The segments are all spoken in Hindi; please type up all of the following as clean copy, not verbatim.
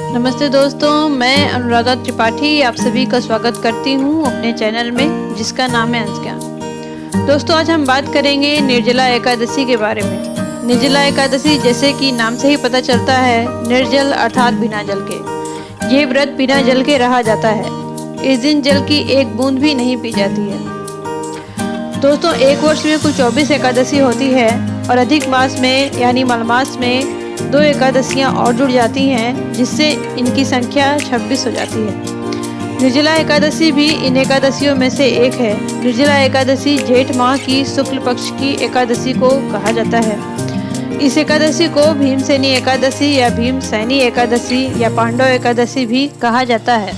नमस्ते दोस्तों, मैं अनुराधा त्रिपाठी आप सभी का स्वागत करती हूँ अपने चैनल में जिसका नाम है अंश ज्ञान। दोस्तों, आज हम बात करेंगे निर्जला एकादशी के बारे में। निर्जला एकादशी जैसे कि नाम से ही पता चलता है, निर्जल अर्थात बिना जल के। ये व्रत बिना जल के रहा जाता है। इस दिन जल की एक बूंद भी नहीं पी जाती है। दोस्तों, एक वर्ष में कुल 24 एकादशी होती है और अधिक मास में यानी मलमास में 2 एकादशियाँ और जुड़ जाती हैं, जिससे इनकी संख्या 26 हो जाती है। निर्जला एकादशी भी इन एकादशियों में से एक है। निर्जला एकादशी जेठ माह की शुक्ल पक्ष की एकादशी को कहा जाता है। इस एकादशी को भीमसेनी एकादशी या भीमसेनी एकादशी या पांडव एकादशी भी कहा जाता है।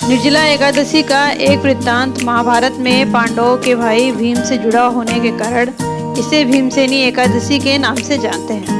निर्जला एकादशी का एक वृत्तांत महाभारत में पांडवों के भाई भीम से जुड़ा होने के कारण इसे भीमसेनी एकादशी के नाम से जानते हैं।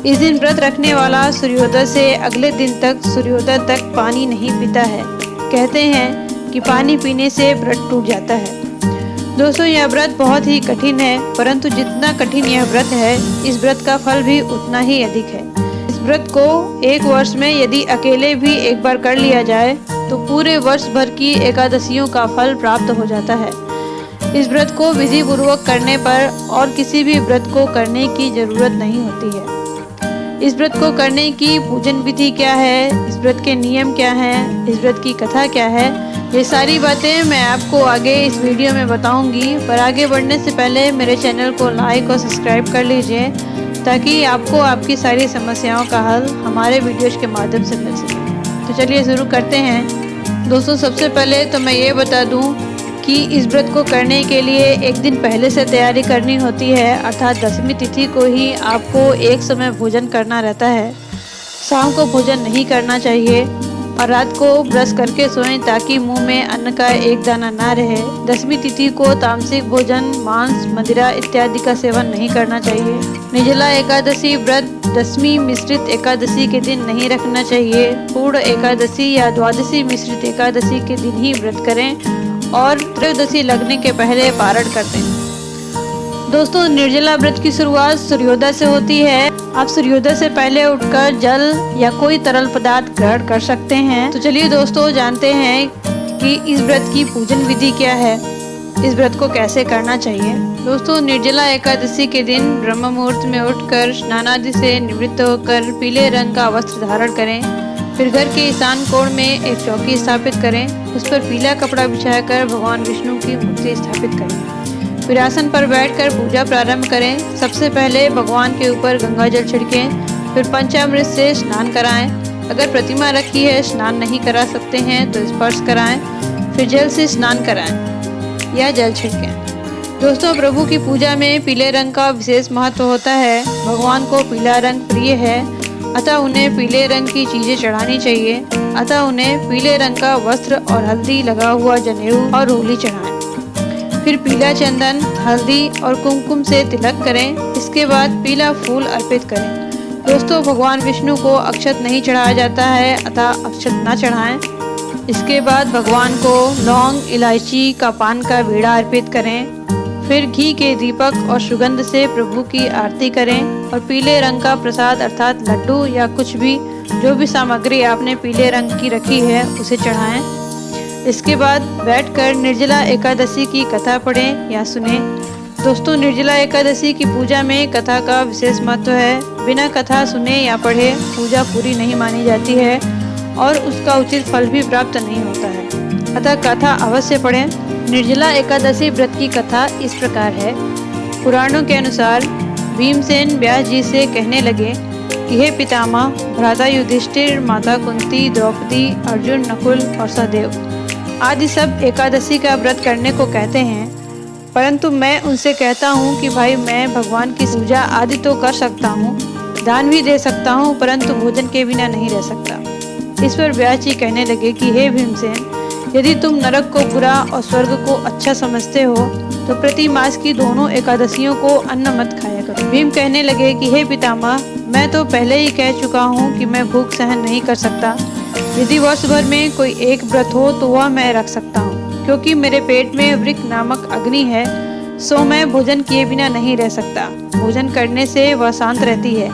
इस दिन व्रत रखने वाला सूर्योदय से अगले दिन तक सूर्योदय तक पानी नहीं पीता है। कहते हैं कि पानी पीने से व्रत टूट जाता है। दोस्तों, यह व्रत बहुत ही कठिन है, परंतु जितना कठिन यह व्रत है, इस व्रत का फल भी उतना ही अधिक है। इस व्रत को एक वर्ष में यदि अकेले भी एक बार कर लिया जाए तो पूरे वर्ष भर की एकादशियों का फल प्राप्त हो जाता है। इस व्रत को विधि पूर्वक करने पर और किसी भी व्रत को करने की जरूरत नहीं होती है। इस व्रत को करने की पूजन विधि क्या है, इस व्रत के नियम क्या हैं, इस व्रत की कथा क्या है, ये सारी बातें मैं आपको आगे इस वीडियो में बताऊंगी। पर आगे बढ़ने से पहले मेरे चैनल को लाइक और सब्सक्राइब कर लीजिए ताकि आपको आपकी सारी समस्याओं का हल हमारे वीडियोज के माध्यम से मिल सके। तो चलिए शुरू करते हैं। दोस्तों, सबसे पहले तो मैं ये बता दूँ कि इस व्रत को करने के लिए एक दिन पहले से तैयारी करनी होती है, अर्थात 10वीं तिथि को ही आपको एक समय भोजन करना रहता है। शाम को भोजन नहीं करना चाहिए और रात को ब्रश करके सोएं ताकि मुंह में अन्न का एक दाना ना रहे। 10वीं तिथि को तामसिक भोजन, मांस, मदिरा इत्यादि का सेवन नहीं करना चाहिए। निर्जला एकादशी व्रत 10वीं मिश्रित एकादशी के दिन नहीं रखना चाहिए। पूर्ण एकादशी या द्वादशी मिश्रित एकादशी के दिन ही व्रत करें और त्रयोदशी लगने के पहले पारण करते हैं। दोस्तों, निर्जला व्रत की शुरुआत सूर्योदय से होती है। आप सूर्योदय से पहले उठकर जल या कोई तरल पदार्थ ग्रहण कर सकते हैं। तो चलिए दोस्तों, जानते हैं कि इस व्रत की पूजन विधि क्या है, इस व्रत को कैसे करना चाहिए। दोस्तों, निर्जला एकादशी के दिन ब्रह्म मुहूर्त में उठकर स्नान आदि से निवृत्त होकर पीले रंग का वस्त्र धारण करें। फिर घर के ईशान कोण में एक चौकी स्थापित करें। उस पर पीला कपड़ा बिछाकर भगवान विष्णु की मूर्ति स्थापित करें। फिर आसन पर बैठकर पूजा प्रारंभ करें। सबसे पहले भगवान के ऊपर गंगा जल छिड़कें, फिर पंचामृत से स्नान कराएं। अगर प्रतिमा रखी है, स्नान नहीं करा सकते हैं तो स्पर्श कराएं, फिर जल से स्नान कराएं या जल छिड़कें। दोस्तों, प्रभु की पूजा में पीले रंग का विशेष महत्व होता है। भगवान को पीला रंग प्रिय है, अतः उन्हें पीले रंग की चीजें चढ़ानी चाहिए। अतः उन्हें पीले रंग का वस्त्र और हल्दी लगा हुआ जनेऊ और रोली चढ़ाएं। फिर पीला चंदन, हल्दी और कुमकुम से तिलक करें। इसके बाद पीला फूल अर्पित करें। दोस्तों, भगवान विष्णु को अक्षत नहीं चढ़ाया जाता है, अतः अक्षत न चढ़ाएं। इसके बाद भगवान को लौंग, इलायची का पान का बीड़ा अर्पित करें। फिर घी के दीपक और सुगंध से प्रभु की आरती करें और पीले रंग का प्रसाद अर्थात लड्डू या कुछ भी जो भी सामग्री आपने पीले रंग की रखी है उसे चढ़ाएं। इसके बाद बैठकर निर्जला एकादशी की कथा पढ़ें या सुने। दोस्तों, निर्जला एकादशी की पूजा में कथा का विशेष महत्व है। बिना कथा सुने या पढ़े पूजा पूरी नहीं मानी जाती है और उसका उचित फल भी प्राप्त नहीं होता है। अतः कथा अवश्य पढ़ें। निर्जला एकादशी व्रत की कथा इस प्रकार है। पुराणों के अनुसार भीमसेन व्यास जी से कहने लगे कि हे पितामह, भ्राता युधिष्ठिर, माता कुंती, द्रौपदी, अर्जुन, नकुल और सहदेव आदि सब एकादशी का व्रत करने को कहते हैं, परंतु मैं उनसे कहता हूँ कि भाई, मैं भगवान की पूजा आदि तो कर सकता हूँ, दान भी दे सकता हूँ, परंतु भोजन के बिना नहीं रह सकता। इस पर व्यास जी कहने लगे कि हे भीमसेन, यदि तुम नरक को बुरा और स्वर्ग को अच्छा समझते हो तो प्रति मास की दोनों एकादशियों को अन्न मत खाया करो। भीम कहने लगे कि हे पितामह, मैं तो पहले ही कह चुका हूँ कि मैं भूख सहन नहीं कर सकता। यदि वर्ष भर में कोई एक व्रत हो तो वह मैं रख सकता हूँ, क्योंकि मेरे पेट में वृक्क नामक अग्नि है, सो मैं भोजन किए बिना नहीं रह सकता। भोजन करने से वह शांत रहती है।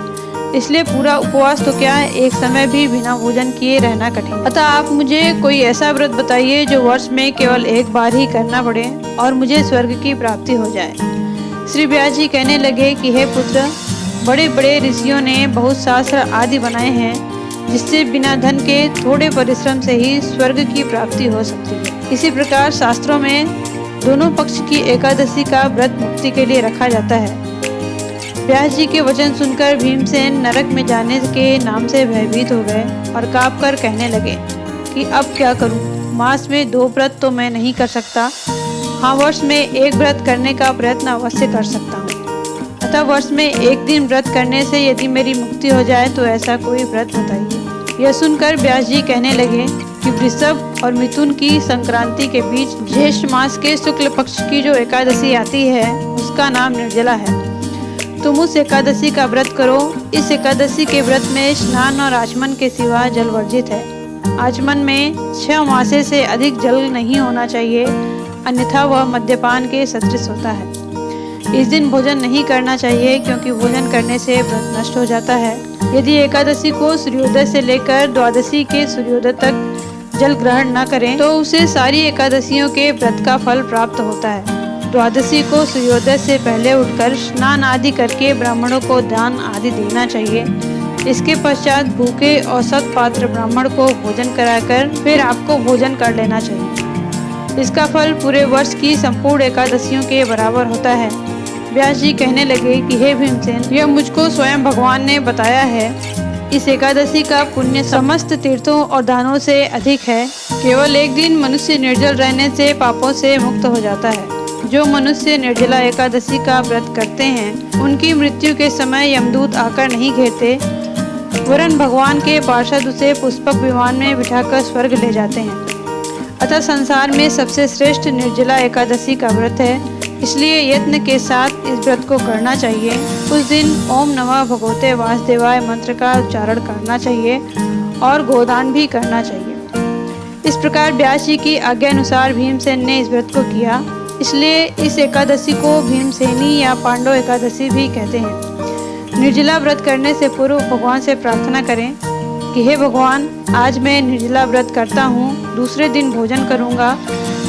इसलिए पूरा उपवास तो क्या, एक समय भी बिना भोजन किए रहना कठिन। अतः आप मुझे कोई ऐसा व्रत बताइए जो वर्ष में केवल एक बार ही करना पड़े और मुझे स्वर्ग की प्राप्ति हो जाए। श्री व्यास जी कहने लगे कि हे पुत्र, बड़े बड़े ऋषियों ने बहुत शास्त्र आदि बनाए हैं जिससे बिना धन के थोड़े परिश्रम से ही स्वर्ग की प्राप्ति हो सकती है। इसी प्रकार शास्त्रों में दोनों पक्ष की एकादशी का व्रत मुक्ति के लिए रखा जाता है। व्यास जी के वचन सुनकर भीमसेन नरक में जाने के नाम से भयभीत हो गए और काँप कर कहने लगे कि अब क्या करूं? मास में 2 व्रत तो मैं नहीं कर सकता, हाँ वर्ष में 1 व्रत करने का प्रयत्न अवश्य कर सकता हूँ। अतः वर्ष में 1 दिन व्रत करने से यदि मेरी मुक्ति हो जाए तो ऐसा कोई व्रत बताइए। यह सुनकर व्यास जी कहने लगे कि वृषभ और मिथुन की संक्रांति के बीच ज्येष्ठ मास के शुक्ल पक्ष की जो एकादशी आती है उसका नाम निर्जला है। तुम उस एकादशी का व्रत करो। इस एकादशी के व्रत में स्नान और आचमन के सिवा जल वर्जित है। आचमन में 6 मासे से अधिक जल नहीं होना चाहिए, अन्यथा वह मद्यपान के सदृश होता है। इस दिन भोजन नहीं करना चाहिए क्योंकि भोजन करने से व्रत नष्ट हो जाता है। यदि एकादशी को सूर्योदय से लेकर द्वादशी के सूर्योदय तक जल ग्रहण न करें तो उसे सारी एकादशियों के व्रत का फल प्राप्त होता है। द्वादशी को सूर्योदय से पहले उठकर स्नान आदि करके ब्राह्मणों को दान आदि देना चाहिए। इसके पश्चात भूखे और सत्पात्र ब्राह्मण को भोजन कराकर फिर आपको भोजन कर लेना चाहिए। इसका फल पूरे वर्ष की संपूर्ण एकादशियों के बराबर होता है। व्यास जी कहने लगे कि हे भीमसेन, यह मुझको स्वयं भगवान ने बताया है। इस एकादशी का पुण्य समस्त तीर्थों और दानों से अधिक है। केवल एक दिन मनुष्य निर्जल रहने से पापों से मुक्त हो जाता है। जो मनुष्य निर्जला एकादशी का व्रत करते हैं उनकी मृत्यु के समय यमदूत आकर नहीं घेरते, वरन भगवान के पार्षद उसे पुष्पक विमान में बिठाकर स्वर्ग ले जाते हैं। अतः संसार में सबसे श्रेष्ठ निर्जला एकादशी का व्रत है, इसलिए यत्न के साथ इस व्रत को करना चाहिए। उस दिन ओम नमः भगवते वासुदेवाय मंत्र का उच्चारण करना चाहिए और गोदान भी करना चाहिए। इस प्रकार व्यास जी की आज्ञा अनुसार भीमसेन ने इस व्रत को किया। इसलिए इस एकादशी को भीमसेनी या पांडव एकादशी भी कहते हैं। निर्जला व्रत करने से पूर्व भगवान से प्रार्थना करें कि हे भगवान, आज मैं निर्जला व्रत करता हूँ, दूसरे दिन भोजन करूँगा।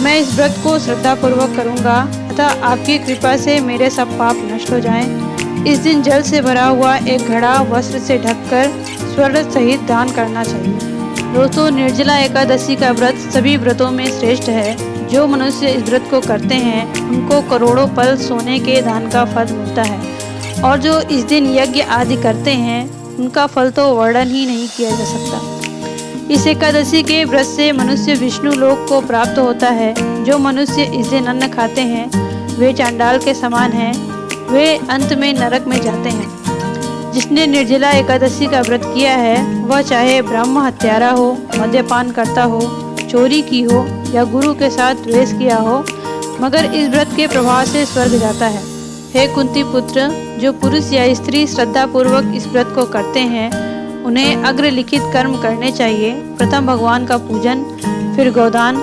मैं इस व्रत को श्रद्धापूर्वक करूँगा, अतः आपकी कृपा से मेरे सब पाप नष्ट हो जाएं। इस दिन जल से भरा हुआ एक घड़ा वस्त्र से ढककर स्वर्ण सहित दान करना चाहिए। दोस्तों, निर्जला एकादशी का व्रत सभी व्रतों में श्रेष्ठ है। जो मनुष्य इस व्रत को करते हैं उनको करोड़ों पल सोने के दान का फल मिलता है और जो इस दिन यज्ञ आदि करते हैं उनका फल तो वर्णन ही नहीं किया जा सकता। इस एकादशी के व्रत से मनुष्य विष्णु लोक को प्राप्त होता है। जो मनुष्य इस दिन अन्न खाते हैं वे चांडाल के समान हैं, वे अंत में नरक में जाते हैं। जिसने निर्जला एकादशी का व्रत किया है वह चाहे ब्रह्म हत्यारा हो, मद्यपान करता हो, चोरी की हो या गुरु के साथ द्वेष किया हो, मगर इस व्रत के प्रभाव से स्वर्ग जाता है। हे कुंती पुत्र, जो पुरुष या स्त्री श्रद्धा पूर्वक इस व्रत को करते हैं उन्हें अग्रलिखित कर्म करने चाहिए। प्रथम भगवान का पूजन, फिर गोदान,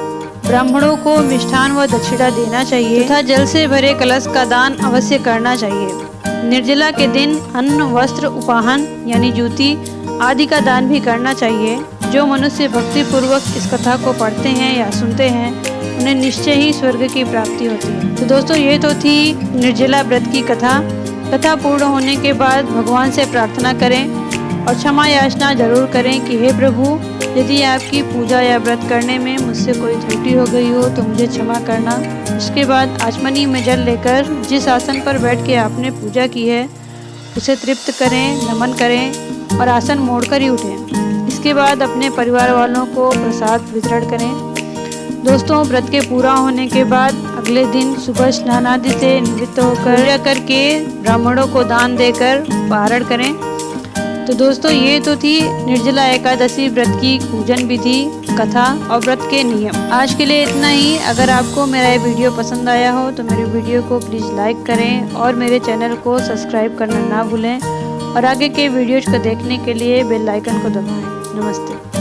ब्राह्मणों को मिष्ठान व दक्षिणा देना चाहिए तथा जल से भरे कलश का दान अवश्य करना चाहिए। निर्जला के दिन अन्न, वस्त्र, उपाहन यानी जूती आदि का दान भी करना चाहिए। जो मनुष्य भक्ति पूर्वक इस कथा को पढ़ते हैं या सुनते हैं उन्हें निश्चय ही स्वर्ग की प्राप्ति होती है। तो दोस्तों, ये तो थी निर्जला व्रत की कथा। कथा पूर्ण होने के बाद भगवान से प्रार्थना करें और क्षमा याचना जरूर करें कि हे प्रभु, यदि आपकी पूजा या व्रत करने में मुझसे कोई त्रुटि हो गई हो तो मुझे क्षमा करना। इसके बाद आचमनी में जल लेकर जिस आसन पर बैठ के आपने पूजा की है उसे तृप्त करें, नमन करें और आसन मोड़कर ही उठें। इसके बाद अपने परिवार वालों को प्रसाद वितरण करें। दोस्तों, व्रत के पूरा होने के बाद अगले दिन सुबह स्नान आदि से निवृत्त होकर पूजा करके ब्राह्मणों को दान देकर पारण करें। तो दोस्तों, ये तो थी निर्जला एकादशी व्रत की पूजन विधि, कथा और व्रत के नियम। आज के लिए इतना ही। अगर आपको मेरा ये वीडियो पसंद आया हो तो मेरे वीडियो को प्लीज़ लाइक करें और मेरे चैनल को सब्सक्राइब करना ना भूलें और आगे के वीडियोज को देखने के लिए बेल आइकन को दबाएं। नमस्ते।